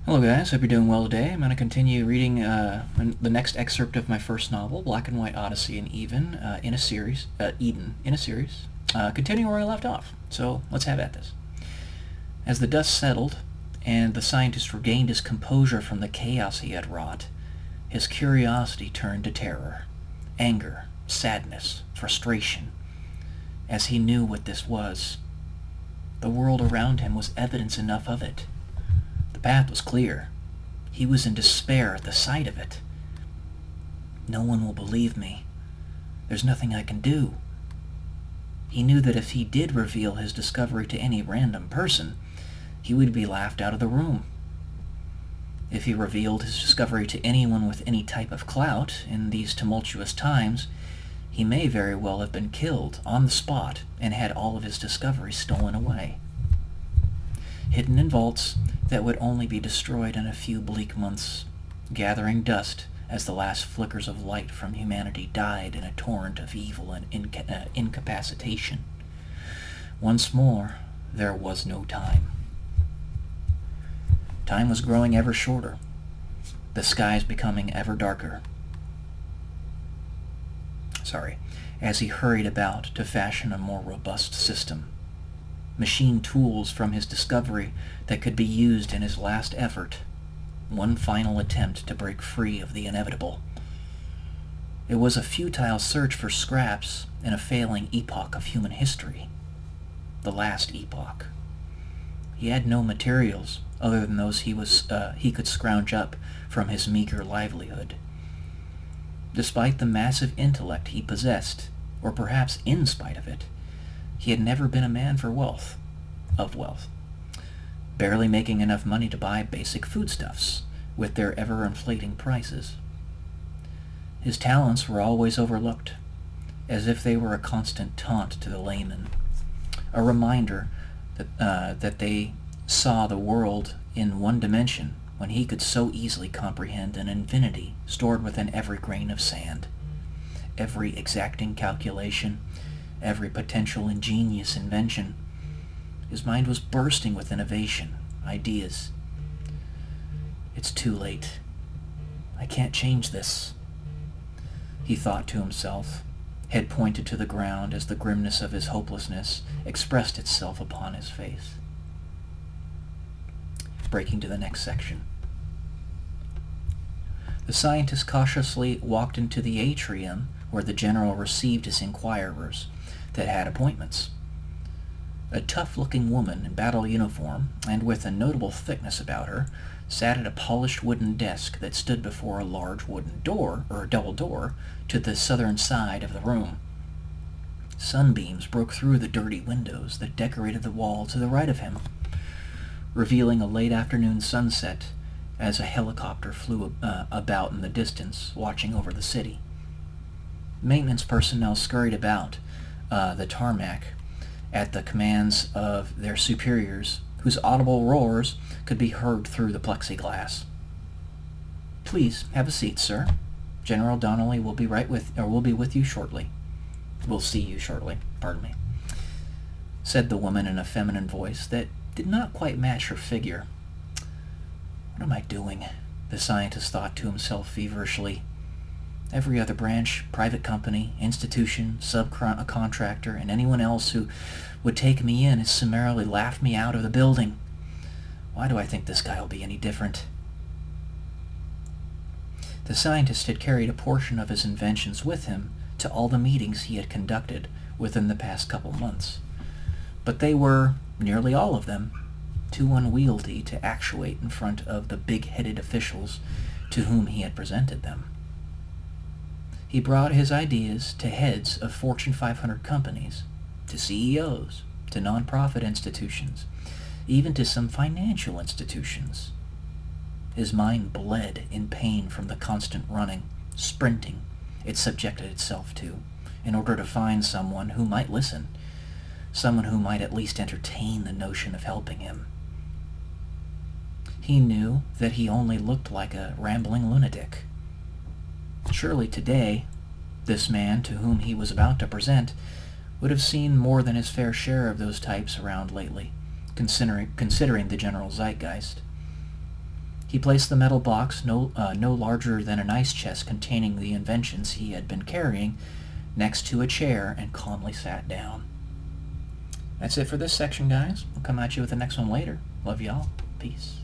Hello guys, hope you're doing well today. I'm going to continue reading the next excerpt of my first novel, Black and White Odyssey and Eden in a series, continuing where I left off. So let's have at this. As the dust settled and the scientist regained his composure from the chaos he had wrought, his curiosity turned to terror, anger, sadness, frustration, as he knew what this was. The world around him was evidence enough of it. The path was clear. He was in despair at the sight of it. No one will believe me. There's nothing I can do. He knew that if he did reveal his discovery to any random person, he would be laughed out of the room. If he revealed his discovery to anyone with any type of clout in these tumultuous times, he may very well have been killed on the spot and had all of his discoveries stolen away. Hidden in vaults that would only be destroyed in a few bleak months, gathering dust as the last flickers of light from humanity died in a torrent of evil and incapacitation. Once more, there was no time. Time was growing ever shorter, the skies becoming ever darker. As he hurried about to fashion a more robust system. Machine tools from his discovery that could be used in his last effort, one final attempt to break free of the inevitable. It was a futile search for scraps in a failing epoch of human history, the last epoch. He had no materials other than those he could scrounge up from his meager livelihood. Despite the massive intellect he possessed, or perhaps in spite of it, he had never been a man of wealth, barely making enough money to buy basic foodstuffs with their ever-inflating prices. His talents were always overlooked, as if they were a constant taunt to the layman, a reminder that they saw the world in one dimension when he could so easily comprehend an infinity stored within every grain of sand, every exacting calculation, every potential ingenious invention. His mind was bursting with innovation, ideas. It's too late. I can't change this, he thought to himself, head pointed to the ground as the grimness of his hopelessness expressed itself upon his face. Breaking to the next section. The scientist cautiously walked into the atrium where the general received his inquirers that had appointments. A tough-looking woman in battle uniform, and with a notable thickness about her, sat at a polished wooden desk that stood before a large wooden door, or double door, to the southern side of the room. Sunbeams broke through the dirty windows that decorated the wall to the right of him, revealing a late afternoon sunset as a helicopter flew about in the distance, watching over the city. Maintenance personnel scurried about the tarmac at the commands of their superiors, whose audible roars could be heard through the plexiglass. Please have a seat, sir. General Donnelly will be with you shortly. Will see you shortly, pardon me, said the woman in a feminine voice that did not quite match her figure. What am I doing? The scientist thought to himself feverishly. Every other branch, private company, institution, subcontractor, and anyone else who would take me in has summarily laughed me out of the building. Why do I think this guy will be any different? The scientist had carried a portion of his inventions with him to all the meetings he had conducted within the past couple months, but they were, nearly all of them, too unwieldy to actuate in front of the big-headed officials to whom he had presented them. He brought his ideas to heads of Fortune 500 companies, to CEOs, to nonprofit institutions, even to some financial institutions. His mind bled in pain from the constant running, sprinting it subjected itself to, in order to find someone who might listen, someone who might at least entertain the notion of helping him. He knew that he only looked like a rambling lunatic. Surely today, this man to whom he was about to present would have seen more than his fair share of those types around lately, considering the general zeitgeist. He placed the metal box, no larger than an ice chest containing the inventions he had been carrying, next to a chair and calmly sat down. That's it for this section, guys. We'll come at you with the next one later. Love y'all. Peace.